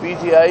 PTI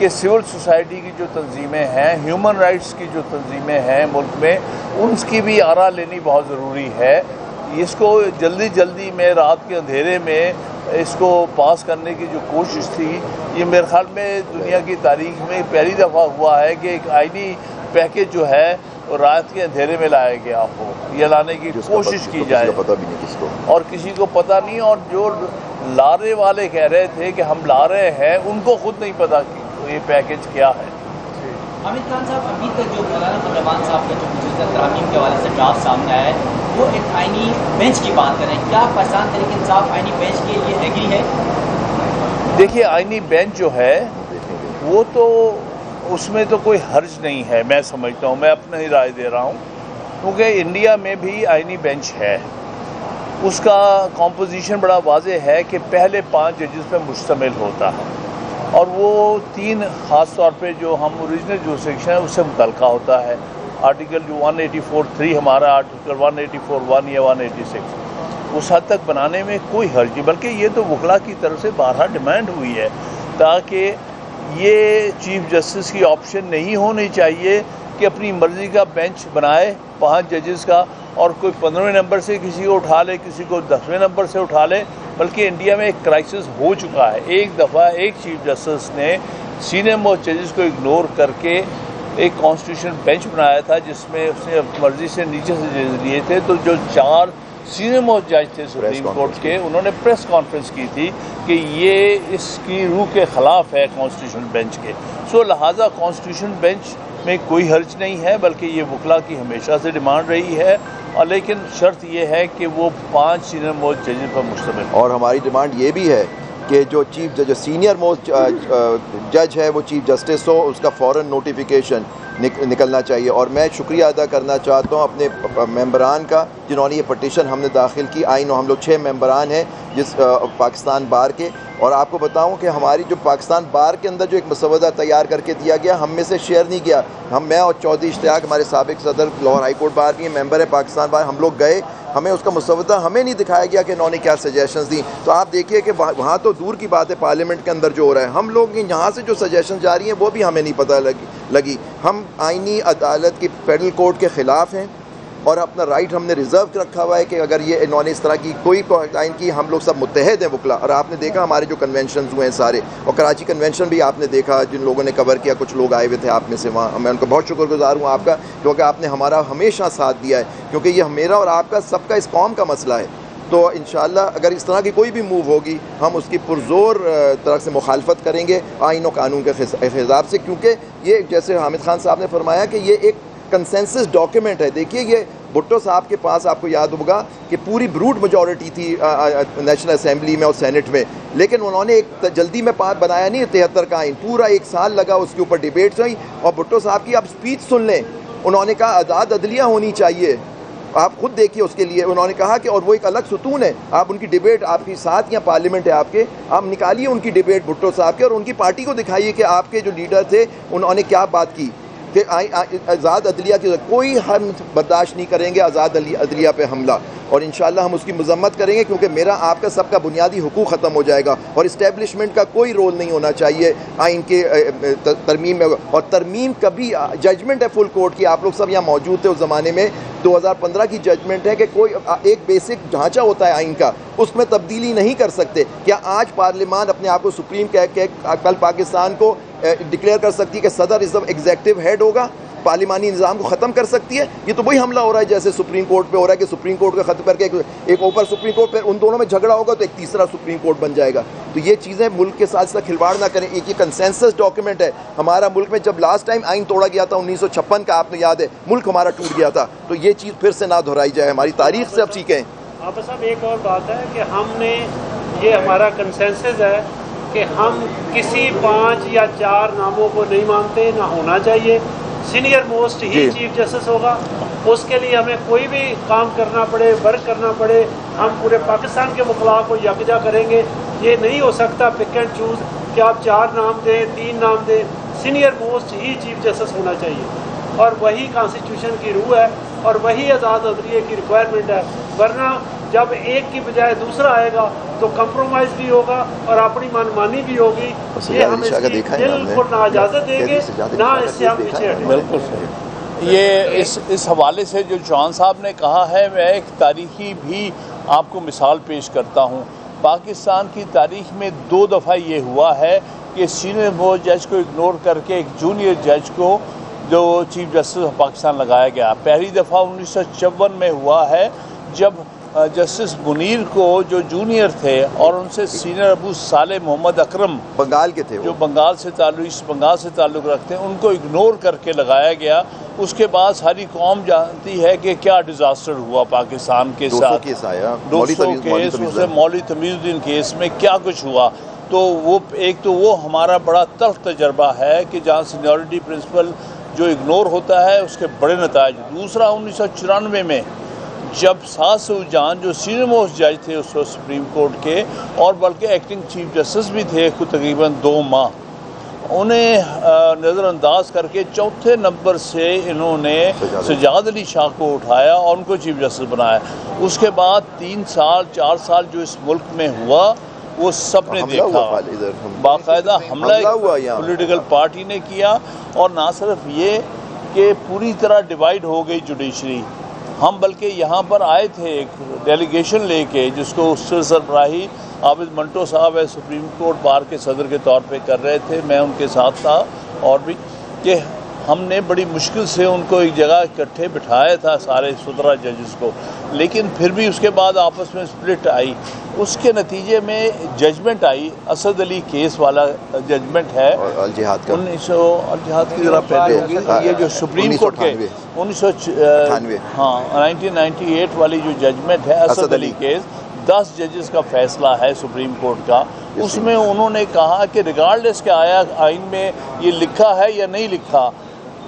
کہ civil society کی جو تنظیمیں ہیں، ہیومن رائٹس کی جو تنظیمیں ہیں ملک میں، ان کی بھی آرا لینی بہت ضروری ہے۔ اس کو جلدی میں رات کے اندھیرے میں اس کو پاس کرنے کی جو کوشش تھی، یہ میرے خیال میں دنیا کی تاریخ میں پہلی دفعہ ہوا ہے کہ ایک آئینی پیکج جو ہے وہ رات کے اندھیرے میں لایا گیا ہو، یہ لانے کی کوشش کی جائے، پتہ بھی نہیں کس کو، اور کسی کو پتہ نہیں، اور جو لارے والے کہہ رہے تھے کہ ہم لا رہے ہیں، ان کو خود نہیں پتہ کہ یہ پیکج کیا ہے۔ حامد خان صاحب، ابھی تک جو مولانا قدروان صاحب کا جو مجوزہ ترامیم کے حوالے سے ڈرافٹ سامنے آیا ہے، وہ ایک آئینی بینچ کی بات کر رہے ہیں، کیا پاکستان تحریک انصاف آئینی بینچ کے لیے ایگری ہے؟ دیکھیے، آئینی بینچ جو ہے وہ تو اس میں تو کوئی حرج نہیں ہے، میں سمجھتا ہوں، میں اپنا ہی رائے دے رہا ہوں، کیونکہ انڈیا میں بھی آئینی بینچ ہے، اس کا کمپوزیشن بڑا واضح ہے کہ پہلے 5 ججز پہ مشتمل ہوتا ہے، اور وہ 3 خاص طور پہ جو ہم اوریجنل جو سیکشن ہے اس سے متعلقہ ہوتا ہے، آرٹیکل جو 184(3) ہمارا، آرٹیکل 184(1) یا 186، اس حد تک بنانے میں کوئی حرج نہیں، بلکہ یہ تو وکلاء کی طرف سے بارہا ڈیمانڈ ہوئی ہے تاکہ یہ چیف جسٹس کی آپشن نہیں ہونی چاہیے کہ اپنی مرضی کا بینچ بنائے 5 ججز کا، اور کوئی 15ویں نمبر سے کسی کو اٹھا لے، کسی کو 10ویں نمبر سے اٹھا لے، بلکہ انڈیا میں ایک کرائسس ہو چکا ہے۔ ایک دفعہ ایک چیف جسٹس نے سینئر موسٹ ججز کو اگنور کر کے ایک کانسٹیٹیوشن بینچ بنایا تھا، جس میں اس نے مرضی سے نیچے سے ججز لیے تھے، تو جو 4 سینئر موسٹ جج تھے سپریم کورٹ کے، انہوں نے پریس کانفرنس کی تھی کہ یہ اس کی روح کے خلاف ہے کانسٹیٹیوشن بینچ کے، سو لہٰذا کانسٹیٹیوشن بینچ میں کوئی حرج نہیں ہے، بلکہ یہ وکلاء کی ہمیشہ سے ڈیمانڈ رہی ہے، اور لیکن شرط یہ ہے کہ وہ 5 سینئر موسٹ ججز پر مشتمل ہے۔ اور ہماری ڈیمانڈ یہ بھی ہے کہ جو چیف جج سینئر موسٹ جج ہے وہ چیف جسٹس ہو، اس کا فوراً نوٹیفیکیشن نکلنا چاہیے۔ اور میں شکریہ ادا کرنا چاہتا ہوں اپنے ممبران کا جنہوں نے یہ پٹیشن ہم نے داخل کی، آئین، ہم لوگ 6 ممبران ہیں جس پاکستان بار کے، اور آپ کو بتاؤں کہ ہماری جو پاکستان بار کے اندر جو ایک مسودہ تیار کر کے دیا گیا، ہم میں سے شیئر نہیں کیا، میں اور چودھری اشتیاق، ہمارے سابق صدر لاہور ہائی کورٹ بار کے ممبر ہے پاکستان بار، ہم لوگ گئے، ہمیں اس کا مسودہ ہمیں نہیں دکھایا گیا کہ انہوں نے کیا سجیشنز دیں، تو آپ دیکھیے کہ وہاں تو دور کی بات ہے پارلیمنٹ کے اندر جو ہو رہا ہے، ہم لوگ یہاں سے جو سجیشن جاری ہیں وہ بھی ہمیں نہیں پتہ لگی۔ ہم آئینی عدالت کی فیڈرل کورٹ کے خلاف ہیں، اور اپنا رائٹ ہم نے ریزرو رکھا ہوا ہے کہ اگر یہ انہوں نے اس طرح کی کوئی آئین کی، ہم لوگ سب متحد ہیں وکلاء، اور آپ نے دیکھا ہمارے جو کنونشنز ہوئے ہیں سارے، اور کراچی کنونشن بھی آپ نے دیکھا جن لوگوں نے کور کیا، کچھ لوگ آئے ہوئے تھے آپ میں سے وہاں، میں ان کا بہت شکر گزار ہوں آپ کا، کیونکہ آپ نے ہمارا ہمیشہ ساتھ دیا ہے، کیونکہ یہ میرا اور آپ کا سب کا اس قوم کا مسئلہ ہے۔ تو انشاءاللہ اگر اس طرح کی کوئی بھی موو ہوگی، ہم اس کی پرزور طرح سے مخالفت کریں گے آئین و قانون کے حساب سے، کیونکہ یہ جیسے حامد خان صاحب نے فرمایا کہ یہ ایک کنسنسس ڈاکیومنٹ ہے۔ دیکھیے، یہ بھٹو صاحب کے پاس آپ کو یاد ہوگا کہ پوری بروٹ میجورٹی تھی نیشنل اسمبلی میں اور سینٹ میں، لیکن انہوں نے ایک جلدی میں بنایا نہیں 73 کا آئین، پورا 1 سال لگا اس کے اوپر ڈیبیٹس ہوئی، اور بھٹو صاحب کی آپ اسپیچ سن لیں، انہوں نے کہا آزاد عدلیہ ہونی چاہیے، آپ خود دیکھیے اس کے لیے انہوں نے کہا کہ، اور وہ ایک الگ ستون ہے، آپ ان کی ڈیبیٹ آپ کی ساتھ یا پارلیمنٹ ہے آپ کے، آپ نکالیے ان کی ڈیبیٹ بھٹو صاحب کے، اور ان کی پارٹی کو دکھائیے کہ آپ کے جو لیڈر تھے انہوں نے کیا بات کی، کہ آزاد عدلیہ کی کوئی ہم برداشت نہیں کریں گے آزاد عدلیہ پہ حملہ، اور انشاءاللہ ہم اس کی مذمت کریں گے، کیونکہ میرا آپ کا سب کا بنیادی حقوق ختم ہو جائے گا، اور اسٹیبلشمنٹ کا کوئی رول نہیں ہونا چاہیے آئین کے ترمیم میں، اور ترمیم کبھی ججمنٹ ہے فل کورٹ کی، آپ لوگ سب یہاں موجود تھے اس زمانے میں، 2015 کی ججمنٹ ہے کہ کوئی ایک بیسک ڈھانچہ ہوتا ہے آئین کا، اس میں تبدیلی نہیں کر سکتے۔ کیا آج پارلیمان اپنے آپ کو سپریم کہہ کے کل پاکستان کو ڈکلیئر کر سکتی ہے کہ صدر از ایگزیکٹو ہیڈ ہوگا، پارلیمانی نظام کو ختم کر سکتی ہے؟ یہ تو وہی حملہ ہو رہا ہے جیسے سپریم کورٹ پہ ہو رہا ہے کہ سپریم کورٹ کو ختم کر کے ایک اوپر سپریم کورٹ پہ، ان دونوں میں جھگڑا ہوگا تو ایک تیسرا سپریم کورٹ بن جائے گا۔ تو یہ چیزیں ملک کے ساتھ ساتھ کھلواڑ نہ کریں، ایک یہ کنسنسس ڈاکیومنٹ ہے ہمارا ملک میں، جب لاسٹ ٹائم آئین توڑا گیا تھا 1956 کا، آپ نے یاد ہے، ملک ہمارا ٹوٹ گیا تھا، تو یہ چیز پھر سے نہ دہرائی جائے، ہماری تاریخ سے اب سیکھیں۔ عابد صاحب، ایک اور بات ہے کہ ہم نے یہ ہمارا کنسنسس ہے کہ ہم کسی 5 یا 4 ناموں کو نہیں مانتے، نہ ہونا چاہیے، سینئر موسٹ ہی چیف جسٹس ہوگا، اس کے لیے ہمیں کوئی بھی کام کرنا پڑے، ورک کرنا پڑے، ہم پورے پاکستان کے وکلاء کو یکجا کریں گے۔ یہ نہیں ہو سکتا پک اینڈ چوز کہ آپ 4 نام دیں، 3 نام دیں، سینئر موسٹ ہی چیف جسٹس ہونا چاہیے، اور وہی کانسٹیٹیوشن کی روح ہے، اور وہی آزاد عدلیہ کی ریکوائرمنٹ ہے، ورنہ جب ایک کی بجائے دوسرا آئے گا تو کمپرومائز بھی ہوگا اور اپنی منمانی بھی ہوگی. یہ ہم اس کی بالکل نہ اجازت دیں گے، نہ اس سے ہم پیچھے ہٹیں گے. بالکل صحیح. یہ اس حوالے سے جو چوہان صاحب نے کہا ہے، میں ایک تاریخی بھی آپ کو مثال پیش کرتا ہوں. پاکستان کی تاریخ میں 2 دفعہ یہ ہوا ہے کہ سینئر موسٹ جج کو اگنور کر کے ایک جونیئر جج کو جو چیف جسٹس آف پاکستان لگایا گیا. پہلی دفعہ 1954 میں ہوا ہے، جب جسٹس منیر کو جو جونیئر تھے اور ان سے سینئر ابو صالح محمد اکرم بنگال کے تھے، جو بنگال سے تعلق رکھتے ہیں، ان کو اگنور کر کے لگایا گیا. اس کے بعد ساری قوم جانتی ہے کہ کیا ڈیزاسٹر ہوا پاکستان کے ساتھ. 200 کیس، اسے مولوی تمیز الدین کیس میں کیا کچھ ہوا. تو وہ ہمارا بڑا تلخ تجربہ ہے کہ جہاں سینیورٹی پرنسپل جو اگنور ہوتا ہے اس کے بڑے نتائج. دوسرا 1994 میں جب سعد سعود جان جو سینئر موسٹ جج تھے اس وقت سپریم کورٹ کے، اور بلکہ ایکٹنگ چیف جسٹس بھی تھے تقریباً 2 ماہ، انہیں نظر انداز کر کے 4تھے نمبر سے انہوں نے سجاد علی شاہ کو اٹھایا اور ان کو چیف جسٹس بنایا. اس کے بعد 3 سال 4 سال جو اس ملک میں ہوا وہ سب نے دیکھا. باقاعدہ حملہ پولیٹیکل پارٹی نے کیا، اور نہ صرف یہ کہ پوری طرح ڈیوائیڈ ہو گئی جوڈیشری. ہم بلکہ یہاں پر آئے تھے ایک ڈیلیگیشن لے کے، جس کو سربراہی عابد منٹو صاحب ہے سپریم کورٹ بار کے صدر کے طور پہ کر رہے تھے. میں ان کے ساتھ تھا، اور بھی کہ ہم نے بڑی مشکل سے ان کو ایک جگہ اکٹھے بٹھایا تھا سارے 17 ججز کو. لیکن پھر بھی اس کے بعد آپس میں سپلٹ آئی. اس کے نتیجے میں ججمنٹ آئی، اسد علی کیس والا ججمنٹ ہے، الجہاد کا 1900 کی ذرا پہلے ہوگی. یہ جو سپریم کورٹ کے 1998 والی جو ججمنٹ ہے اسد علی کیس، 10 ججز کا فیصلہ ہے سپریم کورٹ کا. اس میں انہوں نے کہا کہ ریگارڈلیس کہ آیا آئین میں یہ لکھا ہے یا نہیں لکھا،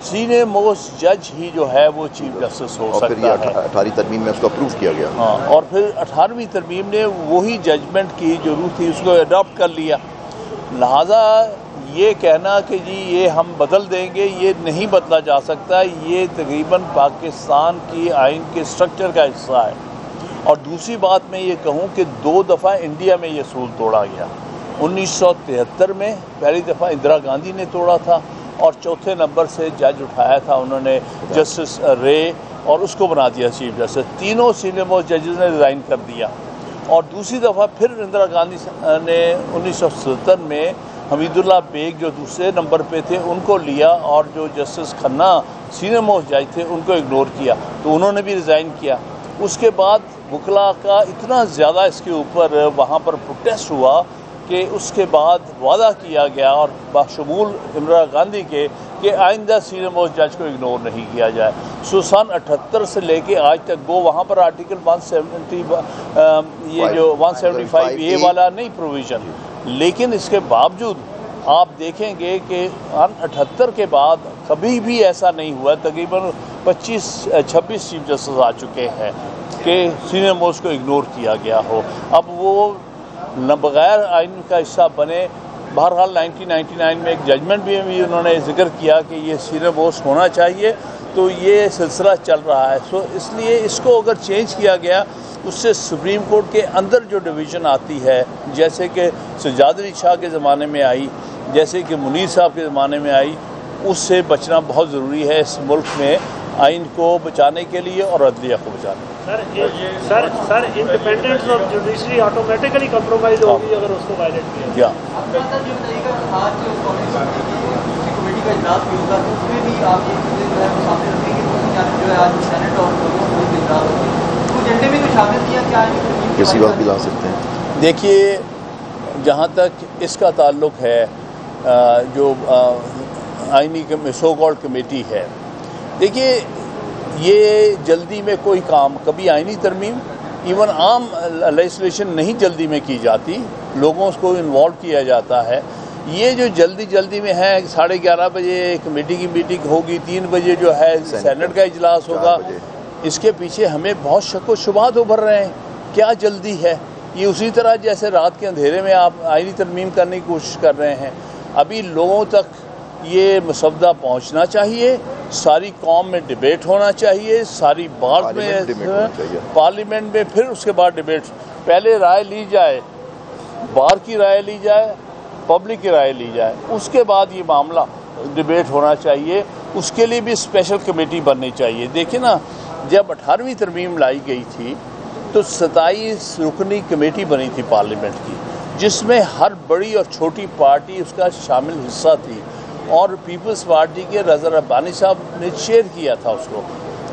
سینئر موسٹ جج ہی جو ہے وہ چیف جسٹس ہو سکتا ہے. 18ویں ترمیم میں اس کو اپروو کیا گیا. ہاں، اور پھر 18ویں ترمیم نے وہی ججمنٹ کی جو روح تھی اس کو اڈاپٹ کر لیا. لہٰذا یہ کہنا کہ جی یہ ہم بدل دیں گے، یہ نہیں بدلا جا سکتا. یہ تقریباً پاکستان کی آئین کے سٹرکچر کا حصہ ہے. اور دوسری بات میں یہ کہوں کہ 2 دفعہ انڈیا میں یہ اصول توڑا گیا. 1973 میں پہلی دفعہ اندرا گاندھی نے توڑا تھا، اور 4تھے نمبر سے جج اٹھایا تھا انہوں نے جسٹس رے، اور اس کو بنا دیا چیف جسٹس. تینوں سینئر موسٹ ججز نے ریزائن کر دیا. اور دوسری دفعہ پھر اندرا گاندھی نے 1977 میں حمید اللہ بیگ جو دوسرے نمبر پہ تھے ان کو لیا، اور جو جسٹس کھنہ سینئر موسٹ جج تھے ان کو اگنور کیا، تو انہوں نے بھی ریزائن کیا. اس کے بعد وکلا کا اتنا زیادہ اس کے اوپر وہاں پر پروٹیسٹ ہوا کہ اس کے بعد وعدہ کیا گیا، اور بشمول اندرا گاندھی کے، کہ آئندہ سینئر موسٹ جج کو اگنور نہیں کیا جائے. سن 78 سے لے کے آج تک وہ وہاں پر آرٹیکل 175A والا نہیں پروویژن. لیکن اس کے باوجود آپ دیکھیں گے کہ 78 کے بعد کبھی بھی ایسا نہیں ہوا. تقریباً 25-26 چیف جسٹس آ چکے ہیں کہ سینئر موسٹ کو اگنور کیا گیا ہو. اب وہ بغیر آئین کا حصہ بنے. بہرحال 1999 میں ایک ججمنٹ بھی انہوں نے ذکر کیا کہ یہ سینئر موسٹ ہونا چاہیے. تو یہ سلسلہ چل رہا ہے. اس لیے اس کو اگر چینج کیا گیا، اس سے سپریم کورٹ کے اندر جو ڈویژن آتی ہے، جیسے کہ سجاد علی شاہ کے زمانے میں آئی، جیسے کہ منیر صاحب کے زمانے میں آئی، اس سے بچنا بہت ضروری ہے اس ملک میں آئین کو بچانے کے لیے اور عدلیہ کو بچانے کے لیے. Sir independence of judiciary automatically compromise ہوگی اگر اس کو وائلیٹ کیا. کسی وقت بھی لا سکتے ہیں. دیکھیے، جہاں تک اس کا تعلق ہے، جو آئینی سو کالڈ کمیٹی ہے، دیکھیے یہ جلدی میں کوئی کام، کبھی آئینی ترمیم، ایون عام لیجسلیشن نہیں جلدی میں کی جاتی، لوگوں کو انوالو کیا جاتا ہے. یہ جو جلدی میں ہے، 11:30 بجے کمیٹی کی میٹنگ ہوگی، 3 بجے جو ہے سینٹ کا اجلاس ہوگا، اس کے پیچھے ہمیں بہت شک و شبہات ابھر رہے ہیں. کیا جلدی ہے؟ یہ اسی طرح جیسے رات کے اندھیرے میں آپ آئینی ترمیم کرنے کی کوشش کر رہے ہیں. ابھی لوگوں تک یہ مسودہ پہنچنا چاہیے، ساری قوم میں ڈبیٹ ہونا چاہیے، ساری بات میں پارلیمنٹ میں، پھر اس کے بعد ڈبیٹ، پہلے رائے لی جائے، بار کی رائے لی جائے، پبلک کی رائے لی جائے، اس کے بعد یہ معاملہ ڈبیٹ ہونا چاہیے۔ اس کے لیے بھی اسپیشل کمیٹی بننی چاہیے۔ دیکھیں نا، جب 18ویں ترمیم لائی گئی تھی تو 27 رکنی کمیٹی بنی تھی پارلیمنٹ کی، جس میں ہر بڑی اور چھوٹی پارٹی اس کا شامل حصہ تھی، اور پیپلز پارٹی کے رضا ربانی صاحب نے چیئر کیا تھا اس کو،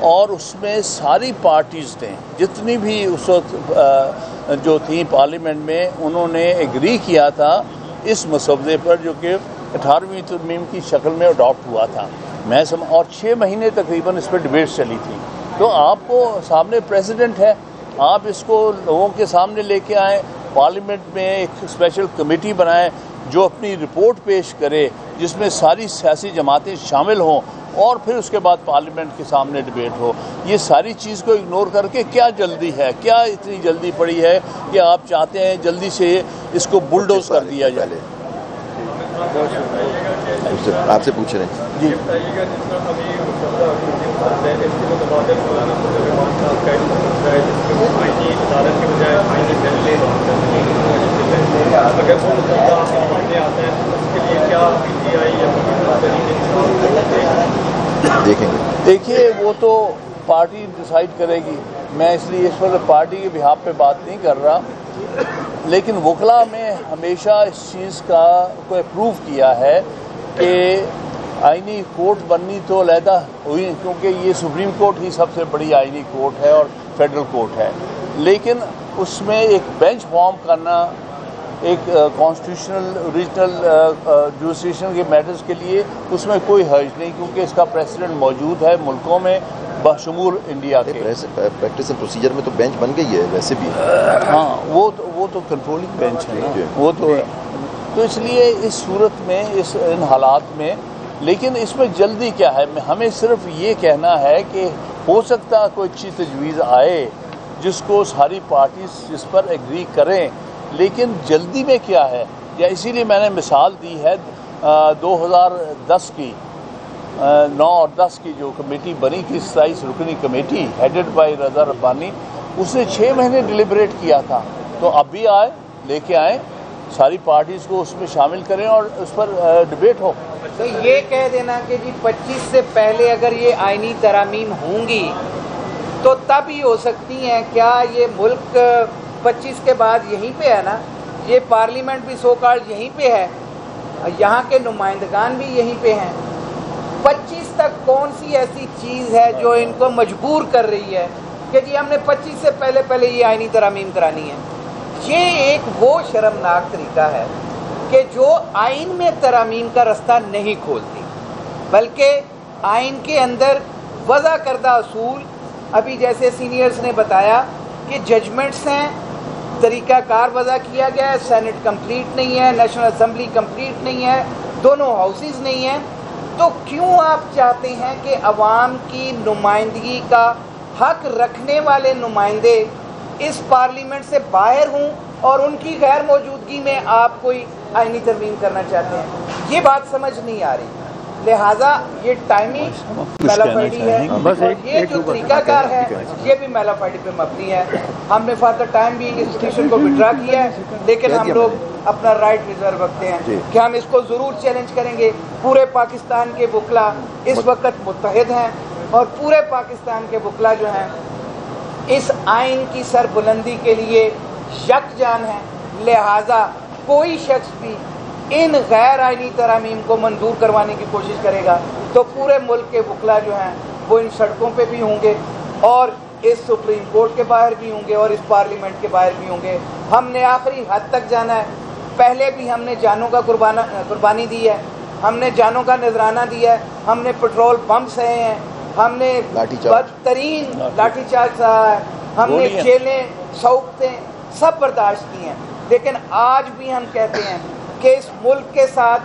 اور اس میں ساری پارٹیز نے جتنی بھی اس وقت جو تھیں پارلیمنٹ میں، انہوں نے ایگری کیا تھا اس مسودے پر، جو کہ 18ویں ترمیم کی شکل میں اڈاپٹ ہوا تھا۔ اور 6 مہینے تقریباً اس پہ ڈبیٹ چلی تھی۔ تو آپ کو سامنے پریزیڈنٹ ہے، آپ اس کو لوگوں کے سامنے لے کے آئیں، پارلیمنٹ میں ایک اسپیشل کمیٹی بنائیں جو اپنی رپورٹ پیش کرے، جس میں ساری سیاسی جماعتیں شامل ہوں، اور پھر اس کے بعد پارلیمنٹ کے سامنے ڈبیٹ ہو۔ یہ ساری چیز کو اگنور کر کے کیا جلدی ہے، کیا اتنی جلدی پڑی ہے کہ آپ چاہتے ہیں جلدی سے اس کو بلڈوز کر دیا جائے؟ آپ سے پوچھ رہے ہیں جی، دیکھیے وہ تو پارٹی ڈیسائیڈ کرے گی، میں اس لیے اس وقت پارٹی کے بہاف پہ بات نہیں کر رہا، لیکن وکلا میں ہمیشہ اس چیز کا کو اپروو کیا ہے کہ آئینی کورٹ بننی تو علیحدہ ہوئی، کیونکہ یہ سپریم کورٹ ہی سب سے بڑی آئینی کورٹ ہے اور فیڈرل کورٹ ہے، لیکن اس میں ایک بینچ فارم کرنا ایک کانسٹیٹیوشنل اوریجنل جوریسڈکشن کے میٹرز کے لیے، اس میں کوئی حرج نہیں، کیونکہ اس کا پریسیڈنٹ موجود ہے ملکوں میں بشمول انڈیا کے۔ پریکٹس اینڈ پروسیجر میں تو بینچ بن گئی ہے ویسے بھی، ہاں وہ تو کنٹرولنگ بینچ ہے نا، وہ تو اس لیے اس صورت میں ان حالات میں، لیکن اس میں جلدی کیا ہے؟ ہمیں صرف یہ کہنا ہے کہ ہو سکتا کوئی اچھی تجویز آئے جس کو ساری پارٹیز جس پر ایگری کریں، لیکن جلدی میں کیا ہے؟ یا اسی لیے میں نے مثال دی ہے 2010 کی 9 اور 10 کی جو کمیٹی بنی تھی، 27 رکنی کمیٹی ہیڈڈ بائی رضا ربانی، اس نے 6 مہینے ڈیلیبریٹ کیا تھا۔ تو اب بھی لے کے آئیں، ساری پارٹیز کو اس میں شامل کریں اور اس پر ڈبیٹ ہو۔ تو یہ کہہ دینا کہ جی 25 سے پہلے اگر یہ آئینی ترامیم ہوں گی تو تب ہی ہو سکتی ہیں، کیا یہ ملک 25 کے بعد یہیں پہ ہے نا؟ یہ پارلیمنٹ بھی سو کالڈ یہیں پہ ہے، یہاں کے نمائندگان بھی یہیں پہ ہیں۔ 25 تک کون سی ایسی چیز ہے جو ان کو مجبور کر رہی ہے کہ جی ہم نے 25 سے پہلے یہ آئینی ترامیم کرانی ہے؟ یہ ایک وہ شرمناک طریقہ ہے کہ جو آئین میں ترامیم کا رستہ نہیں کھولتی، بلکہ آئین کے اندر وضع کردہ اصول، ابھی جیسے سینئرز نے بتایا کہ ججمنٹس ہیں، طریقہ کار وضع کیا گیا ہے، سینٹ کمپلیٹ نہیں ہے، نیشنل اسمبلی کمپلیٹ نہیں ہے، دونوں ہاؤسز نہیں ہیں، تو کیوں آپ چاہتے ہیں کہ عوام کی نمائندگی کا حق رکھنے والے نمائندے اس پارلیمنٹ سے باہر ہوں اور ان کی غیر موجودگی میں آپ کوئی آئینی ترمیم کرنا چاہتے ہیں؟ یہ بات سمجھ نہیں آ رہی، لہٰذا یہ ٹائمنگ میلافائڈی ہے، اور یہ جو طریقہ کار ہے یہ بھی میلافائڈی پہ مبنی ہے۔ ہم نے فار دا ٹائم بھی انسٹیٹیوشن کو وڈرا کیا ہے، لیکن ہم لوگ اپنا رائٹ ریزرو رکھتے ہیں کہ ہم اس کو ضرور چیلنج کریں گے۔ پورے پاکستان کے وکلا اس وقت متحد ہیں، اور پورے پاکستان کے وکلا جو ہیں اس آئین کی سربلندی کے لیے یکجان ہیں، لہٰذا کوئی شخص بھی ان غیر آئینی ترامیم کو منظور کروانے کی کوشش کرے گا تو پورے ملک کے وکلا جو ہیں وہ ان سڑکوں پہ بھی ہوں گے، اور اس سپریم کورٹ کے باہر بھی ہوں گے، اور اس پارلیمنٹ کے باہر بھی ہوں گے۔ ہم نے آخری حد تک جانا ہے، پہلے بھی ہم نے جانوں کا قربانی دی ہے، ہم نے جانوں کا نذرانہ دیا ہے، ہم نے پٹرول بم سہے ہیں، ہم نے بدترین لاٹھی چارج سہا ہے، ہم نے جیلیں سوختیں سب برداشت کی ہیں، لیکن آج بھی ہم کہتے ہیں کہ اس ملک کے ساتھ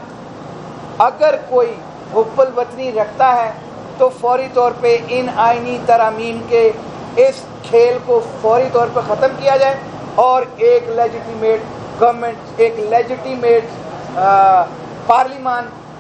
اگر کوئی حب الوطنی رکھتا ہے تو فوری طور پہ ان آئینی ترامیم کے اس کھیل کو فوری طور پہ ختم کیا جائے، اور ایک لیجیٹیمیٹ گورنمنٹ، ایک لیجیٹیمیٹ پارلیمان